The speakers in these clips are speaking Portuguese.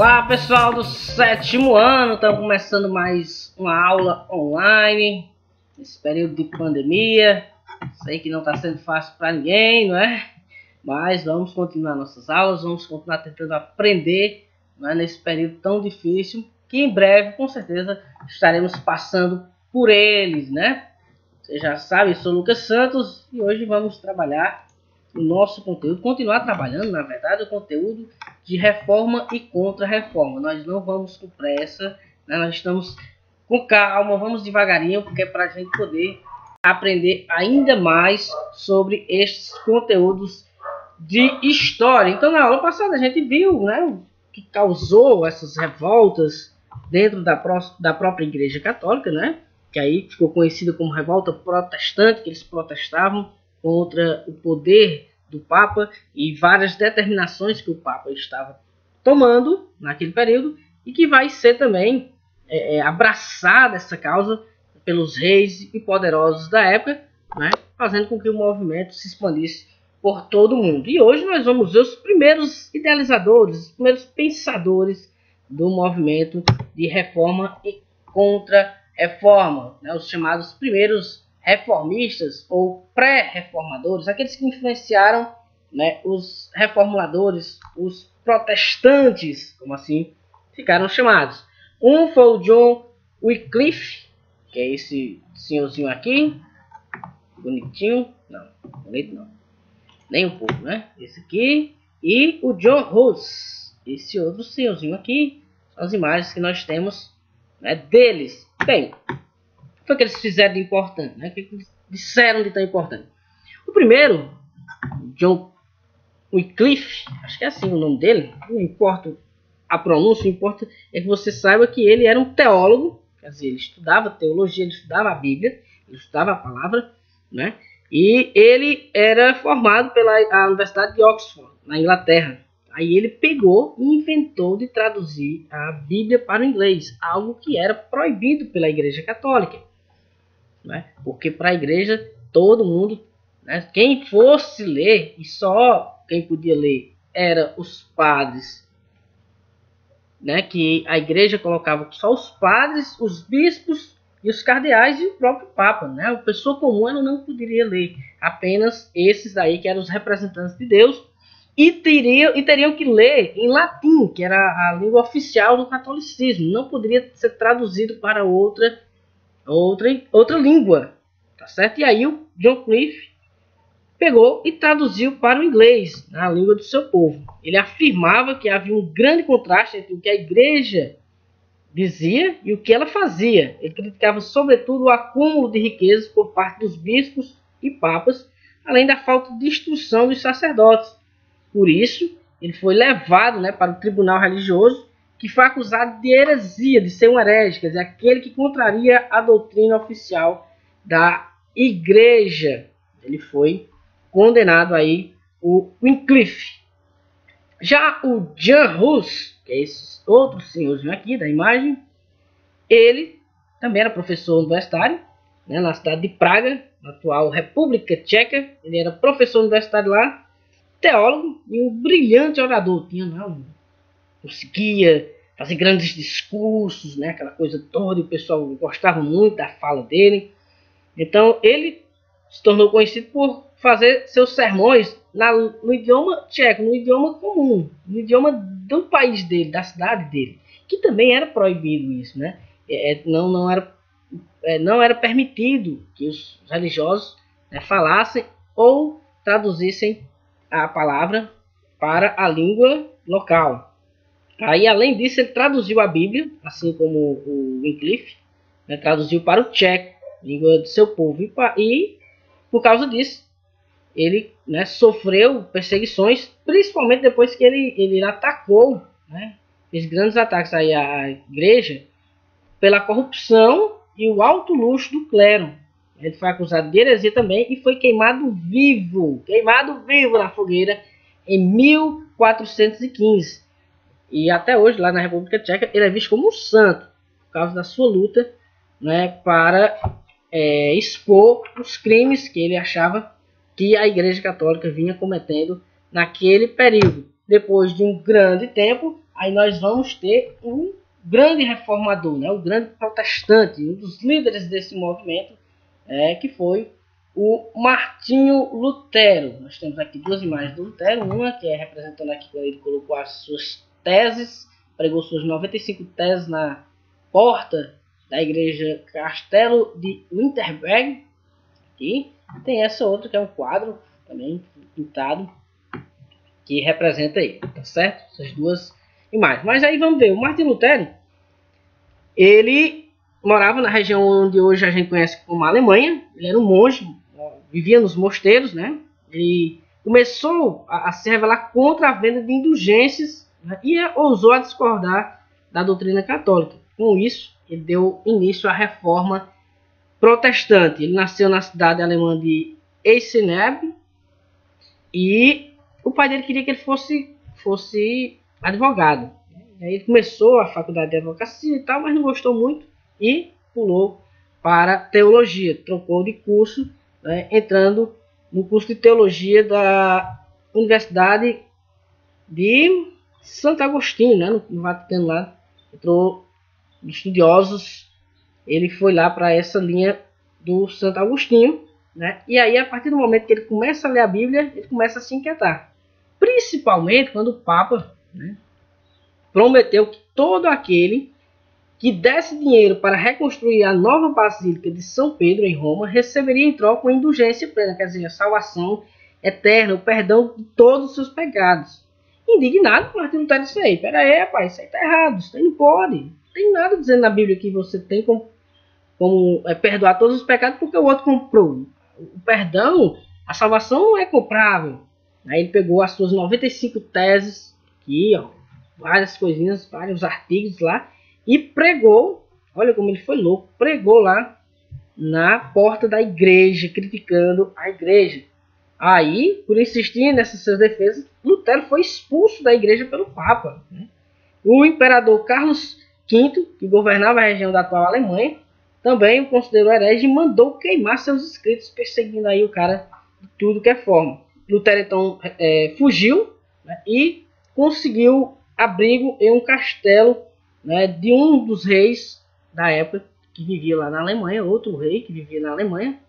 Olá pessoal do sétimo ano, estamos começando mais uma aula online nesse período de pandemia. Sei que não está sendo fácil para ninguém, não é? Mas vamos continuar nossas aulas, vamos continuar tentando aprender, não é? Nesse período tão difícil, que em breve, com certeza, estaremos passando por eles, né? Você já sabe, eu sou Lucas Santos e hoje vamos trabalhar o nosso conteúdo, continuar trabalhando, na verdade, o conteúdo de reforma e contra-reforma. Nós não vamos com pressa, né? Nós estamos com calma, vamos devagarinho, porque é para a gente poder aprender ainda mais sobre estes conteúdos de história. Então, na aula passada a gente viu, né, o que causou essas revoltas dentro da própria Igreja Católica, né? Que aí ficou conhecida como revolta protestante, que eles protestavam contra o poder do Papa e várias determinações que o Papa estava tomando naquele período, e que vai ser também abraçada essa causa pelos reis e poderosos da época, né, fazendo com que o movimento se expandisse por todo o mundo. E hoje nós vamos ver os primeiros idealizadores, os primeiros pensadores do movimento de reforma e contra-reforma, né, os chamados primeiros reformistas ou pré-reformadores, aqueles que influenciaram, né, os reformuladores, os protestantes, como assim ficaram chamados. Um foi o John Wycliffe, que é esse senhorzinho aqui, bonitinho, não, bonito não, nem um pouco, né? Esse aqui, e o John Hus, esse outro senhorzinho aqui, são as imagens que nós temos, né, deles. Bem, o que eles fizeram de importante, né? O que eles disseram de tão importante? O primeiro, John Wycliffe, acho que é assim o nome dele, não importa a pronúncia, o que importa é que você saiba que ele era um teólogo, quer dizer, ele estudava teologia, ele estudava a Bíblia, ele estudava a palavra, né? E ele era formado pela Universidade de Oxford, na Inglaterra. Aí ele pegou e inventou de traduzir a Bíblia para o inglês, algo que era proibido pela Igreja Católica, né? Porque para a igreja todo mundo, né, quem fosse ler, e só quem podia ler era os padres, né, que a igreja colocava só os padres, os bispos e os cardeais e o próprio Papa, né? A pessoa comum ela não poderia ler, apenas esses daí que eram os representantes de Deus, e teriam que ler em latim, que era a língua oficial do catolicismo, não poderia ser traduzido para outra língua, tá certo? E aí o John Wycliffe pegou e traduziu para o inglês, a língua do seu povo. Ele afirmava que havia um grande contraste entre o que a igreja dizia e o que ela fazia. Ele criticava sobretudo o acúmulo de riquezas por parte dos bispos e papas, além da falta de instrução dos sacerdotes. Por isso, ele foi levado, né, para o tribunal religioso, que foi acusado de heresia, de ser um herege, quer dizer, aquele que contraria a doutrina oficial da igreja. Ele foi condenado aí, o Wycliffe. Já o Jan Hus, que é esse outro senhorzinho aqui da imagem, ele também era professor universitário, né, na cidade de Praga, na atual República Tcheca. Ele era professor universitário lá, teólogo e um brilhante orador. Conseguia fazer grandes discursos, né, aquela coisa toda, e o pessoal gostava muito da fala dele. Então ele se tornou conhecido por fazer seus sermões no idioma tcheco, no idioma comum, no idioma do país dele, da cidade dele, que também era proibido isso, né? Não era permitido que os religiosos, né, falassem ou traduzissem a palavra para a língua local. Aí, além disso, ele traduziu a Bíblia, assim como o Wycliffe, né, traduziu para o tcheco, língua do seu povo, e por causa disso, ele, né, sofreu perseguições, principalmente depois que ele atacou, né, fez grandes ataques aí à igreja pela corrupção e o alto luxo do clero. Ele foi acusado de heresia também e foi queimado vivo na fogueira em 1415. E até hoje, lá na República Tcheca, ele é visto como um santo, por causa da sua luta, né, para expor os crimes que ele achava que a Igreja Católica vinha cometendo naquele período. Depois de um grande tempo, aí nós vamos ter um grande reformador, né, o grande protestante, um dos líderes desse movimento, que foi o Martinho Lutero. Nós temos aqui duas imagens do Lutero, uma que é representando aqui quando ele colocou as suas teses, pregou suas 95 teses na porta da igreja Castelo de Winterberg, e tem essa outra que é um quadro também pintado que representa ele, tá certo? Essas duas imagens. Mas aí vamos ver, o Martinho Lutero, ele morava na região onde hoje a gente conhece como Alemanha. Ele era um monge, vivia nos mosteiros, né? Ele começou a se rebelar contra a venda de indulgências, né? E ousou a discordar da doutrina católica. Com isso, ele deu início à reforma protestante. Ele nasceu na cidade alemã de Eisenach e o pai dele queria que ele fosse advogado. Aí ele começou a faculdade de advocacia e tal, mas não gostou muito e pulou para teologia. Trocou de curso, né, entrando no curso de teologia da Universidade de Santo Agostinho, né, no Vaticano lá. Entrou de estudiosos, ele foi lá para essa linha do Santo Agostinho, né? E aí, a partir do momento que ele começa a ler a Bíblia, ele começa a se inquietar. Principalmente quando o Papa, né, prometeu que todo aquele que desse dinheiro para reconstruir a nova Basílica de São Pedro em Roma receberia em troca uma indulgência plena, quer dizer, a salvação eterna, o perdão de todos os seus pecados. Indignado, Martinho Lutero disse: aí, pera aí, rapaz, isso aí está errado, isso aí não pode. Não tem nada dizendo na Bíblia que você tem como perdoar todos os pecados porque o outro comprou. O perdão, a salvação não é comprável. Aí ele pegou as suas 95 teses, aqui, ó, várias coisinhas, vários artigos lá, e pregou. Olha como ele foi louco, pregou lá na porta da igreja, criticando a igreja. Aí, por insistir nessas suas defesas, Lutero foi expulso da igreja pelo Papa, né? O imperador Carlos V, que governava a região da atual Alemanha, também o considerou herege e mandou queimar seus escritos, perseguindo aí o cara de tudo que é forma. Lutero então fugiu, né, e conseguiu abrigo em um castelo, né, de um dos reis da época que vivia lá na Alemanha, outro rei que vivia na Alemanha.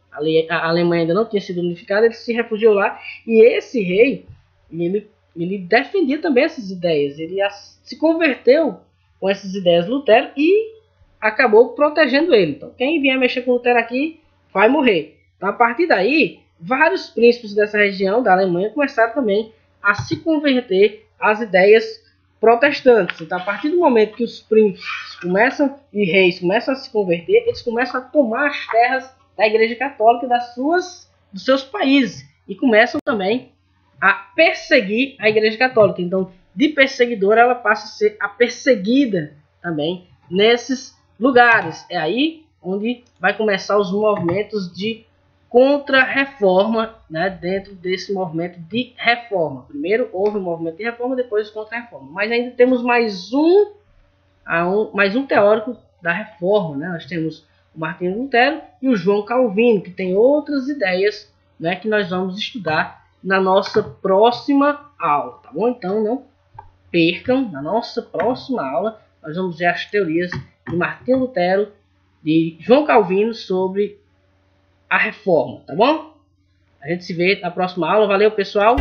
A Alemanha ainda não tinha sido unificada, ele se refugiou lá, e esse rei, ele defendia também essas ideias, ele se converteu com essas ideias de Lutero e acabou protegendo ele. Então, quem vier mexer com Lutero aqui vai morrer. Então, a partir daí, vários príncipes dessa região da Alemanha começaram também a se converter às ideias protestantes. Então, a partir do momento que os príncipes e reis começam a se converter, eles começam a tomar as terras da Igreja Católica dos seus países e começam também a perseguir a Igreja Católica. Então, de perseguidora, ela passa a ser a perseguida também nesses lugares. É aí onde vai começar os movimentos de contra-reforma, né, dentro desse movimento de reforma. Primeiro houve o movimento de reforma, depois o contra-reforma. Mas ainda temos mais um teórico da reforma, né? Nós temos o Martinho Lutero e o João Calvino, que tem outras ideias, né, que nós vamos estudar na nossa próxima aula, tá bom? Então não percam, na nossa próxima aula nós vamos ver as teorias de Martinho Lutero, de João Calvino sobre a reforma, tá bom? A gente se vê na próxima aula. Valeu, pessoal!